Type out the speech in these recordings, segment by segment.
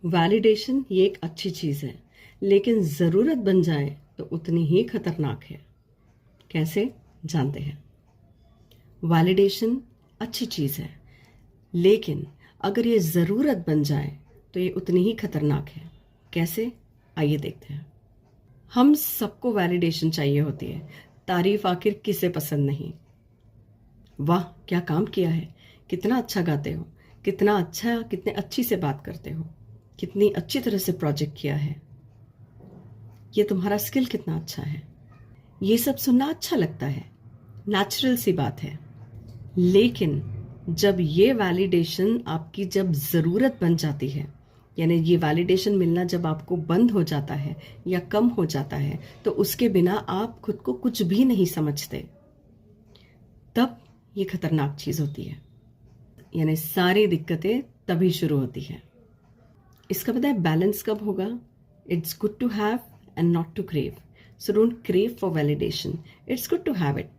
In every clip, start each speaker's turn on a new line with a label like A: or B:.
A: Validation ये एक अच्छी चीज़ है, लेकिन ज़रूरत बन जाए तो उतनी ही खतरनाक है। कैसे, जानते हैं। वैलिडेशन अच्छी चीज़ है, लेकिन अगर ये ज़रूरत बन जाए तो ये उतनी ही खतरनाक है। कैसे, आइए देखते हैं। हम सबको वैलिडेशन चाहिए होती है। तारीफ आखिर किसे पसंद नहीं। वाह क्या काम किया है, कितना अच्छा गाते हो, कितने अच्छी से बात करते हो, कितनी अच्छी तरह से प्रोजेक्ट किया है, ये तुम्हारा स्किल कितना अच्छा है। ये सब सुनना अच्छा लगता है, नेचुरल सी बात है। लेकिन जब ये वैलिडेशन आपकी जब ज़रूरत बन जाती है, यानी ये वैलिडेशन मिलना जब आपको बंद हो जाता है या कम हो जाता है, तो उसके बिना आप खुद को कुछ भी नहीं समझते, तब ये खतरनाक चीज़ होती है। यानी सारी दिक्कतें तभी शुरू होती हैं। इसका पता है बैलेंस कब होगा? It's good to have and not to crave. So don't crave for validation, it's good to have it.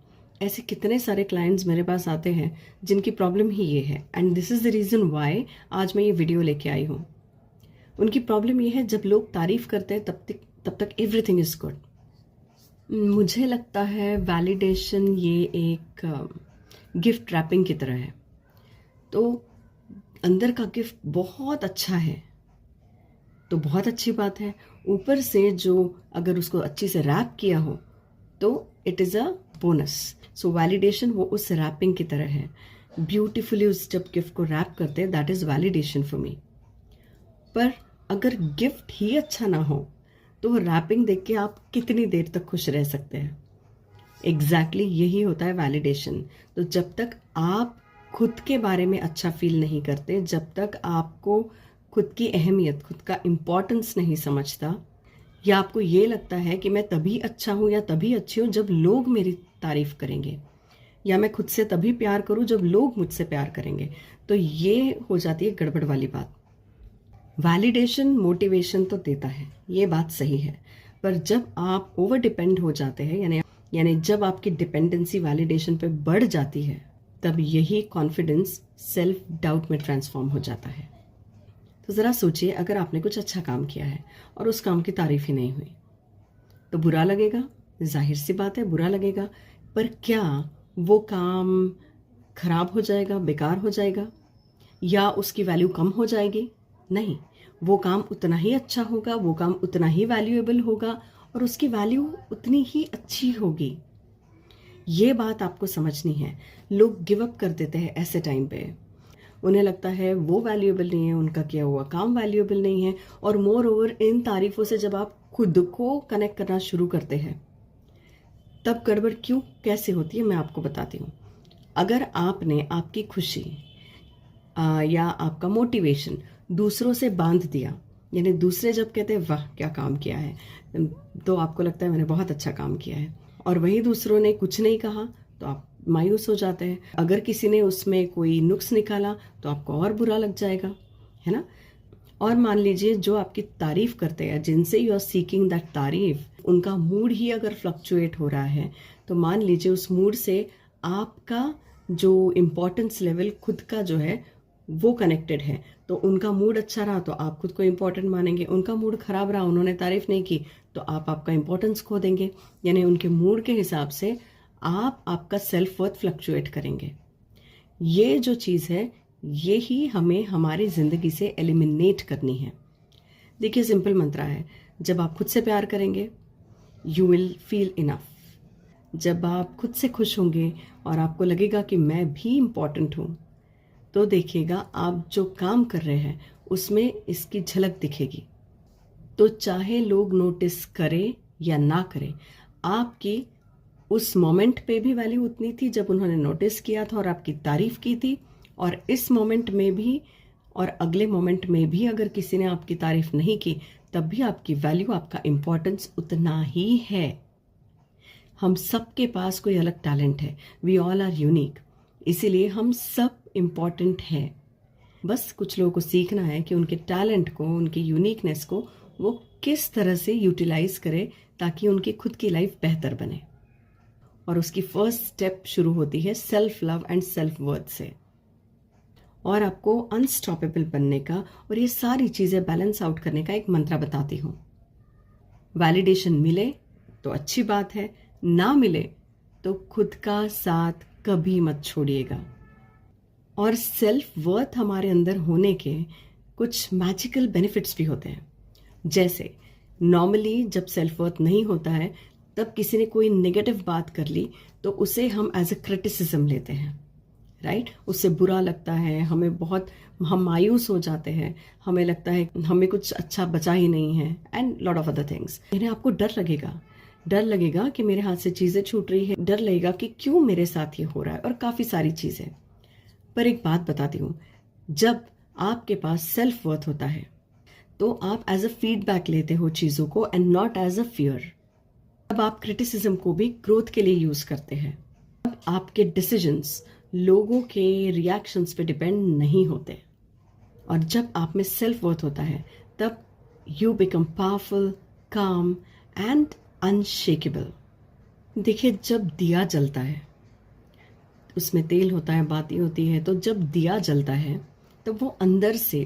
A: ऐसे कितने सारे क्लाइंट्स मेरे पास आते हैं जिनकी प्रॉब्लम ही ये है, and this is the reason why आज मैं ये वीडियो लेके आई हूँ। उनकी प्रॉब्लम ये है, जब लोग तारीफ करते हैं तब तक एवरीथिंग इज़ गुड। मुझे लगता है वैलिडेशन ये एक गिफ्ट रैपिंग की तरह है। तो अंदर का गिफ्ट बहुत अच्छा है तो बहुत अच्छी बात है, ऊपर से जो अगर उसको अच्छी से रैप किया हो तो it is a bonus. So validation वो उस रैपिंग की तरह है। ब्यूटिफुली उस जब गिफ्ट को रैप करते हैं, that is validation for me. पर अगर गिफ्ट ही अच्छा ना हो तो वो रैपिंग देख के आप कितनी देर तक खुश रह सकते हैं? एग्जैक्टली यही होता है वैलिडेशन। तो जब तक आप खुद के बारे में अच्छा फील नहीं करते, जब तक आपको खुद की अहमियत, खुद का इम्पोर्टेंस नहीं समझता, या आपको ये लगता है कि मैं तभी अच्छा हूँ या तभी अच्छी हूँ जब लोग मेरी तारीफ करेंगे, या मैं खुद से तभी प्यार करूँ जब लोग मुझसे प्यार करेंगे, तो ये हो जाती है गड़बड़ वाली बात। वैलिडेशन मोटिवेशन तो देता है, ये बात सही है, पर जब आप ओवर डिपेंड हो जाते हैं, यानी जब आपकी डिपेंडेंसी वैलिडेशन पे बढ़ जाती है, तब यही कॉन्फिडेंस सेल्फ डाउट में ट्रांसफॉर्म हो जाता है। तो ज़रा सोचिए, अगर आपने कुछ अच्छा काम किया है और उस काम की तारीफ ही नहीं हुई तो बुरा लगेगा, जाहिर सी बात है बुरा लगेगा। पर क्या वो काम खराब हो जाएगा, बेकार हो जाएगा, या उसकी वैल्यू कम हो जाएगी? नहीं, वो काम उतना ही अच्छा होगा, वो काम उतना ही वैल्यूएबल होगा और उसकी वैल्यू उतनी ही अच्छी होगी। ये बात आपको समझनी है। लोग गिव अप कर देते हैं ऐसे टाइम पे। उन्हें लगता है वो वैल्यूएबल नहीं है, उनका किया हुआ काम वैल्यूएबल नहीं है, और मोर ओवर इन तारीफों से जब आप खुद को कनेक्ट करना शुरू करते हैं, तब गड़बड़ क्यों कैसे होती है मैं आपको बताती हूँ। अगर आपने आपकी खुशी या आपका मोटिवेशन दूसरों से बांध दिया, यानी दूसरे जब कहते हैं वाह क्या काम किया है, तो आपको लगता है मैंने बहुत अच्छा काम किया है, और वहीं दूसरों ने कुछ नहीं कहा तो आप मायूस हो जाते हैं। अगर किसी ने उसमें कोई नुक्स निकाला तो आपको और बुरा लग जाएगा, है ना। और मान लीजिए जो आपकी तारीफ करते हैं, जिनसे यू आर सीकिंग दैट तारीफ, उनका मूड ही अगर फ्लक्चुएट हो रहा है, तो मान लीजिए उस मूड से आपका जो इम्पोर्टेंस लेवल खुद का जो है वो कनेक्टेड है। तो उनका मूड अच्छा रहा तो आप खुद को इम्पोर्टेंट मानेंगे, उनका मूड खराब रहा, उन्होंने तारीफ नहीं की, तो आप आपका इम्पोर्टेंस खो देंगे। यानी उनके मूड के हिसाब से आप आपका सेल्फ वर्थ फ्लक्चुएट करेंगे। ये जो चीज़ है, ये ही हमें हमारी ज़िंदगी से एलिमिनेट करनी है। देखिए सिंपल मंत्रा है, जब आप खुद से प्यार करेंगे यू विल फील इनफ। जब आप खुद से खुश होंगे और आपको लगेगा कि मैं भी इम्पॉर्टेंट हूँ, तो देखिएगा आप जो काम कर रहे हैं उसमें इसकी झलक दिखेगी। तो चाहे लोग नोटिस करें या ना करें, आपकी उस मोमेंट पे भी वैल्यू उतनी थी जब उन्होंने नोटिस किया था और आपकी तारीफ की थी, और इस मोमेंट में भी और अगले मोमेंट में भी अगर किसी ने आपकी तारीफ नहीं की तब भी आपकी वैल्यू, आपका इम्पोर्टेंस उतना ही है। हम सब के पास कोई अलग टैलेंट है, वी ऑल आर यूनिक, इसीलिए हम सब इम्पॉर्टेंट हैं। बस कुछ लोगों को सीखना है कि उनके टैलेंट को, उनकी यूनिकनेस को वो किस तरह से यूटिलाइज करें ताकि उनकी खुद की लाइफ बेहतर बने। और उसकी फर्स्ट स्टेप शुरू होती है self love and self worth से। और आपको अनस्टॉपेबल बनने का और ये सारी चीज़ें बैलेंस आउट करने का एक मंत्र बताती हूँ। वैलिडेशन मिले तो अच्छी बात है, ना मिले तो खुद का साथ कभी मत छोड़िएगा। और सेल्फ वर्थ हमारे अंदर होने के कुछ मैजिकल बेनिफिट्स भी होते हैं। जैसे नॉर्मली जब सेल्फ वर्थ नहीं होता है तब किसी ने कोई नेगेटिव बात कर ली तो उसे हम एज अ क्रिटिसिज्म लेते हैं, राइट? उससे बुरा लगता है, हम मायूस हो जाते हैं, हमें लगता है हमें कुछ अच्छा बचा ही नहीं है and lot of other things. इन्हें आपको डर लगेगा कि मेरे हाथ से चीज़ें छूट रही है, डर लगेगा कि क्यों मेरे साथ ये हो रहा है और काफ़ी सारी चीज़ें। पर एक बात बताती हूँ, जब आपके पास सेल्फ वर्थ होता है तो आप एज अ फीडबैक लेते हो चीज़ों को and not as a fear. अब आप क्रिटिसिज्म को भी ग्रोथ के लिए यूज़ करते हैं। अब आपके डिसीजंस लोगों के रिएक्शंस पे डिपेंड नहीं होते। और जब आप में सेल्फ वर्थ होता है तब यू बिकम पावरफुल, काम एंड अनशेकेबल। देखिए, जब दिया जलता है उसमें तेल होता है, बाती होती है, तो जब दिया जलता है तो वो अंदर से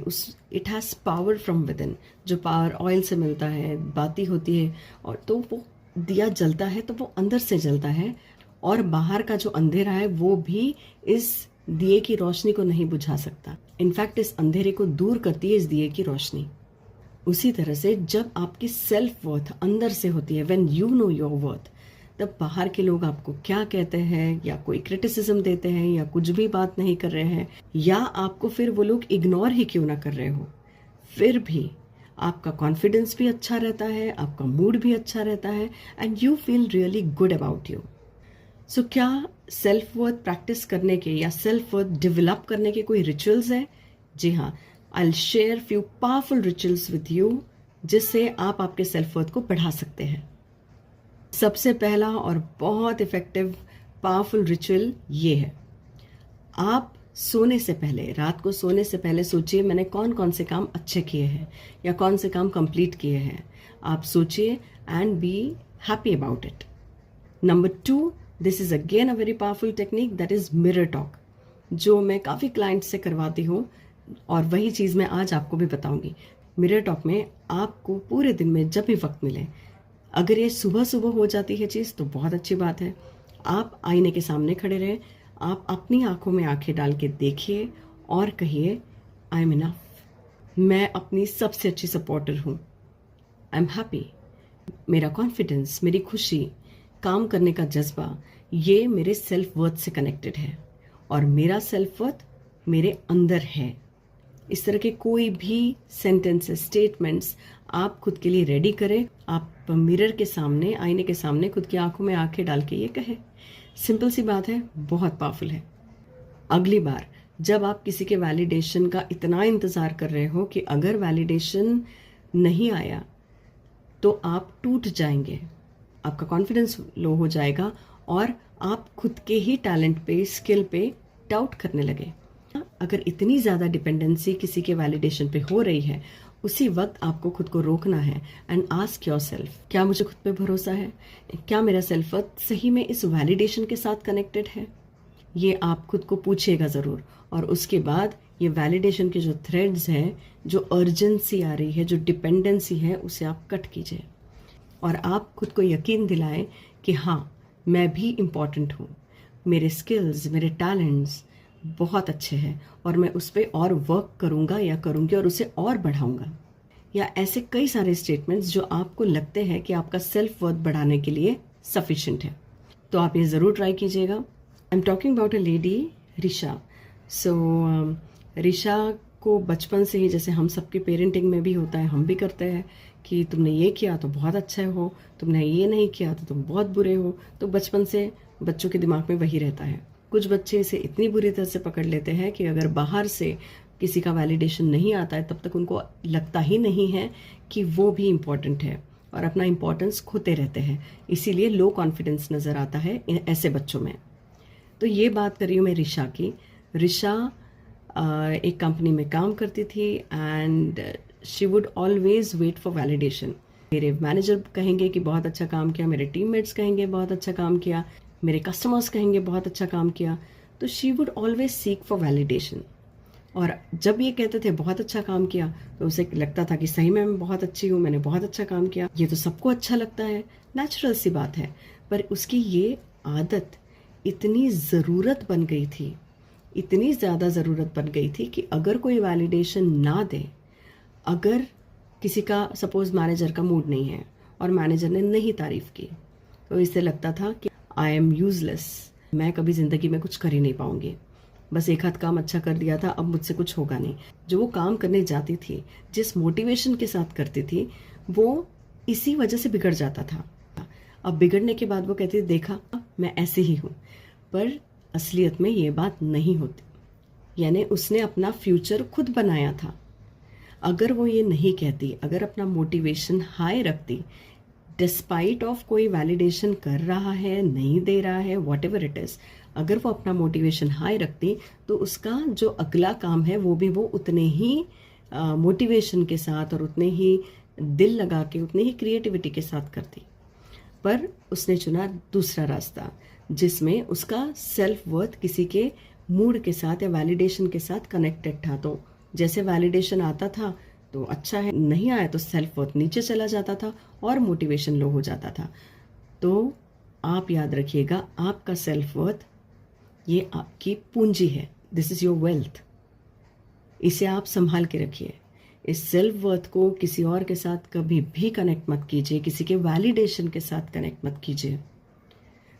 A: it has power from with in. जो पावर ऑयल से मिलता है, बाती होती है, और तो वो दिया जलता है तो वो अंदर से जलता है और बाहर का जो अंधेरा है वो भी इस दिए की रोशनी को नहीं बुझा सकता। इनफैक्ट इस अंधेरे को दूर करती है इस दिए की रोशनी। उसी तरह से जब आपकी सेल्फ वर्थ अंदर से होती है, when you know your worth, तब बाहर के लोग आपको क्या कहते हैं या कोई क्रिटिसिज्म देते हैं या कुछ भी बात नहीं कर रहे हैं या आपको फिर वो लोग इग्नोर ही क्यों ना कर रहे हो, फिर भी आपका कॉन्फिडेंस भी अच्छा रहता है, आपका मूड भी अच्छा रहता है and you feel really good about you. So क्या सेल्फ वर्थ प्रैक्टिस करने के या सेल्फ वर्थ डेवलप करने के कोई रिचुअल्स हैं? जी हाँ, I will share few powerful rituals with you जिससे आप आपके सेल्फ वर्थ को बढ़ा सकते हैं। सबसे पहला और बहुत इफेक्टिव पावरफुल रिचुअल ये है, आप सोने से पहले, रात को सोने से पहले सोचिए मैंने कौन कौन से काम अच्छे किए हैं या कौन से काम कंप्लीट किए हैं। आप सोचिए and be happy about it. Number 2, this is again a very powerful technique, that is mirror talk, जो मैं काफ़ी क्लाइंट से करवाती हूँ और वही चीज़ मैं आज आपको भी बताऊंगी। मिरर टॉक में आपको पूरे दिन में जब भी वक्त मिले, अगर ये सुबह सुबह हो जाती है चीज़ तो बहुत अच्छी बात है। आप आईने के सामने खड़े रहें, आप अपनी आंखों में आंखें डाल के देखिए और कहिए आई एम इनफ, मैं अपनी सबसे अच्छी सपोर्टर हूँ, आई एम हैप्पी। मेरा कॉन्फिडेंस, मेरी खुशी, काम करने का जज्बा, ये मेरे सेल्फ वर्थ से कनेक्टेड है और मेरा सेल्फ वर्थ मेरे अंदर है। इस तरह के कोई भी सेंटेंसेस, स्टेटमेंट्स आप खुद के लिए रेडी करें। आप मिरर के सामने, आईने के सामने खुद की आंखों में आंखें डाल के ये कहें। सिंपल सी बात है, बहुत पावरफुल है। अगली बार जब आप किसी के वैलिडेशन का इतना इंतज़ार कर रहे हो कि अगर वैलिडेशन नहीं आया तो आप टूट जाएंगे, आपका कॉन्फिडेंस लो हो जाएगा और आप खुद के ही टैलेंट पे, स्किल पे डाउट करने लगे। अगर इतनी ज़्यादा डिपेंडेंसी किसी के वैलिडेशन पे हो रही है, उसी वक्त आपको खुद को रोकना है एंड आस्क योरसेल्फ, क्या मुझे खुद पे भरोसा है? क्या मेरा सेल्फ वर्थ सही में इस वैलिडेशन के साथ कनेक्टेड है? ये आप खुद को पूछिएगा ज़रूर। और उसके बाद ये वैलिडेशन के जो थ्रेड्स हैं, जो अर्जेंसी आ रही है, जो डिपेंडेंसी है, उसे आप कट कीजिए और आप खुद को यकीन दिलाएं कि हाँ, मैं भी इम्पॉर्टेंट हूँ, मेरे स्किल्स, मेरे टैलेंट्स बहुत अच्छे हैं और मैं उस पर और वर्क करूँगा या करूँगी और उसे और बढ़ाऊँगा। या ऐसे कई सारे स्टेटमेंट्स जो आपको लगते हैं कि आपका सेल्फ वर्थ बढ़ाने के लिए सफिशिएंट है, तो आप ये ज़रूर ट्राई कीजिएगा। I am talking about a lady, Risha. So Risha को बचपन से ही, जैसे हम सबके पेरेंटिंग में भी होता है, हम भी करते हैं कि तुमने ये किया तो बहुत अच्छे हो, तुमने ये नहीं किया तो तुम बहुत बुरे हो। तो बचपन से बच्चों के दिमाग में वही रहता है। कुछ बच्चे इसे इतनी बुरी तरह से पकड़ लेते हैं कि अगर बाहर से किसी का वैलिडेशन नहीं आता है तब तक उनको लगता ही नहीं है कि वो भी इम्पॉर्टेंट है और अपना इम्पोर्टेंस खोते रहते हैं। इसीलिए लो कॉन्फिडेंस नज़र आता है ऐसे बच्चों में। तो ये बात कर रही हूँ मैं रिशा की। रिशा एक कंपनी में काम करती थी and she would always wait for validation. मेरे मैनेजर कहेंगे कि बहुत अच्छा काम किया, मेरे टीममेट्स कहेंगे बहुत अच्छा काम किया, मेरे कस्टमर्स कहेंगे बहुत अच्छा काम किया। तो she would always seek for validation. और जब ये कहते थे बहुत अच्छा काम किया, तो उसे लगता था कि सही में मैं बहुत अच्छी हूँ, मैंने बहुत अच्छा काम किया, ये तो सबको अच्छा लगता है, नेचुरल सी बात है। पर उसकी ये आदत इतनी ज़रूरत बन गई थी, इतनी ज़्यादा ज़रूरत बन गई थी कि अगर कोई वैलिडेशन ना दे, अगर किसी का सपोज़ मैनेजर का मूड नहीं है और मैनेजर ने नहीं तारीफ़ की, तो इससे लगता था कि आई एम यूज़लेस, मैं कभी ज़िंदगी में कुछ कर ही नहीं पाऊंगी, बस एक हाथ काम अच्छा कर दिया था, अब मुझसे कुछ होगा नहीं। जो वो काम करने जाती थी, जिस मोटिवेशन के साथ करती थी, वो इसी वजह से बिगड़ जाता था। अब बिगड़ने के बाद वो कहती थी, देखा मैं ऐसे ही हूँ। पर असलियत में ये बात नहीं होती, यानी उसने अपना फ्यूचर खुद बनाया था। अगर वो ये नहीं कहती, अगर अपना मोटिवेशन हाई रखती, डिस्पाइट ऑफ कोई वैलिडेशन कर रहा है, नहीं दे रहा है, वॉट एवर इट इज़, अगर वो अपना मोटिवेशन हाई रखती, तो उसका जो अगला काम है वो भी वो उतने ही मोटिवेशन के साथ और उतने ही दिल लगा के, उतने ही क्रिएटिविटी के साथ करती। पर उसने चुना दूसरा रास्ता, जिसमें उसका सेल्फ वर्थ किसी के मूड के साथ या वैलिडेशन के साथ कनेक्टेड था। तो जैसे वैलिडेशन आता था तो अच्छा है, नहीं आया तो सेल्फ वर्थ नीचे चला जाता था और मोटिवेशन लो हो जाता था। तो आप याद रखिएगा, आपका सेल्फ वर्थ ये आपकी पूंजी है, दिस इज़ योर वेल्थ। इसे आप संभाल के रखिए। इस सेल्फ वर्थ को किसी और के साथ कभी भी कनेक्ट मत कीजिए, किसी के वैलिडेशन के साथ कनेक्ट मत कीजिए।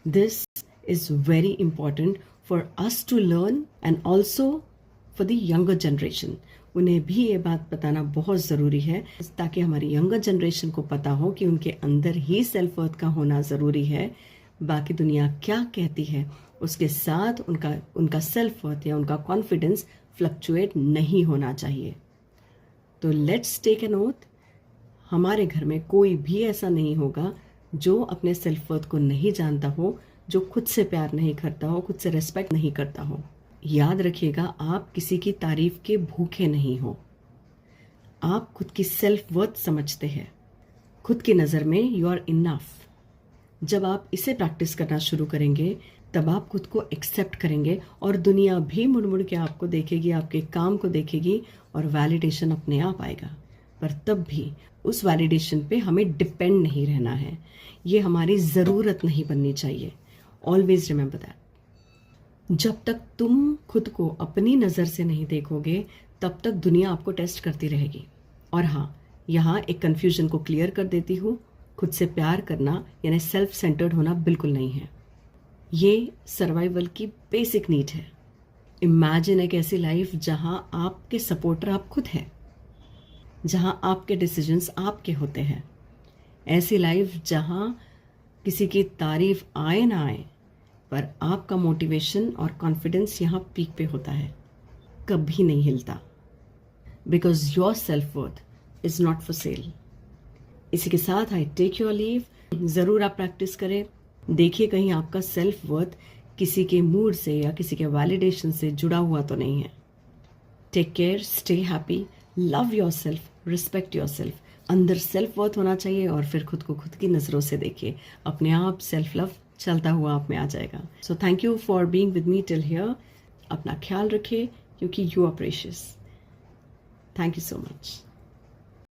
A: This is very important for us to learn and also for the younger generation. उन्हें भी ये बात बताना बहुत ज़रूरी है, ताकि हमारी यंगर जनरेशन को पता हो कि उनके अंदर ही सेल्फ वर्थ का होना ज़रूरी है। बाकी दुनिया क्या कहती है उसके साथ उनका सेल्फ वर्थ या उनका कॉन्फिडेंस फ्लक्चुएट नहीं होना चाहिए। तो लेट्स टेक एन ओथ, हमारे घर में कोई भी ऐसा नहीं होगा जो अपने सेल्फ वर्थ को नहीं जानता हो, जो खुद से प्यार नहीं करता हो, खुद से रिस्पेक्ट नहीं करता हो। याद रखिएगा, आप किसी की तारीफ के भूखे नहीं हो। आप खुद की सेल्फ वर्थ समझते हैं, खुद की नज़र में यू आर इनफ। जब आप इसे प्रैक्टिस करना शुरू करेंगे, तब आप खुद को एक्सेप्ट करेंगे और दुनिया भी मुड़ मुड़ के आपको देखेगी, आपके काम को देखेगी और वैलिडेशन अपने आप आएगा। पर तब भी उस वैलिडेशन पे हमें डिपेंड नहीं रहना है, ये हमारी ज़रूरत नहीं बननी चाहिए। Always remember that. जब तक तुम खुद को अपनी नज़र से नहीं देखोगे, तब तक दुनिया आपको टेस्ट करती रहेगी। और हाँ, यहाँ एक कन्फ्यूजन को क्लियर कर देती हूँ, खुद से प्यार करना यानी सेल्फ सेंटर्ड होना बिल्कुल नहीं है। ये सर्वाइवल की बेसिक नीड है। इमेजिन एक ऐसी लाइफ जहाँ आपके सपोर्टर आप खुद हैं, जहाँ आपके डिसीजंस आपके होते हैं। ऐसी लाइफ जहाँ किसी की तारीफ आए ना आए, पर आपका मोटिवेशन और कॉन्फिडेंस यहाँ पीक पे होता है, कभी नहीं हिलता। Because your self worth is not for sale. इसी के साथ आई टेक योर लीव। ज़रूर आप प्रैक्टिस करें, देखिए कहीं आपका सेल्फ वर्थ किसी के मूड से या किसी के वैलिडेशन से जुड़ा हुआ तो नहीं है। Take care, stay happy, love your self, respect yourself. अंदर सेल्फ वर्थ होना चाहिए और फिर खुद को खुद की नज़रों से देखिए, अपने आप सेल्फ लव चलता हुआ आप में आ जाएगा। So thank you for being with me till here. अपना ख्याल रखिए, क्योंकि you are precious. Thank you so much.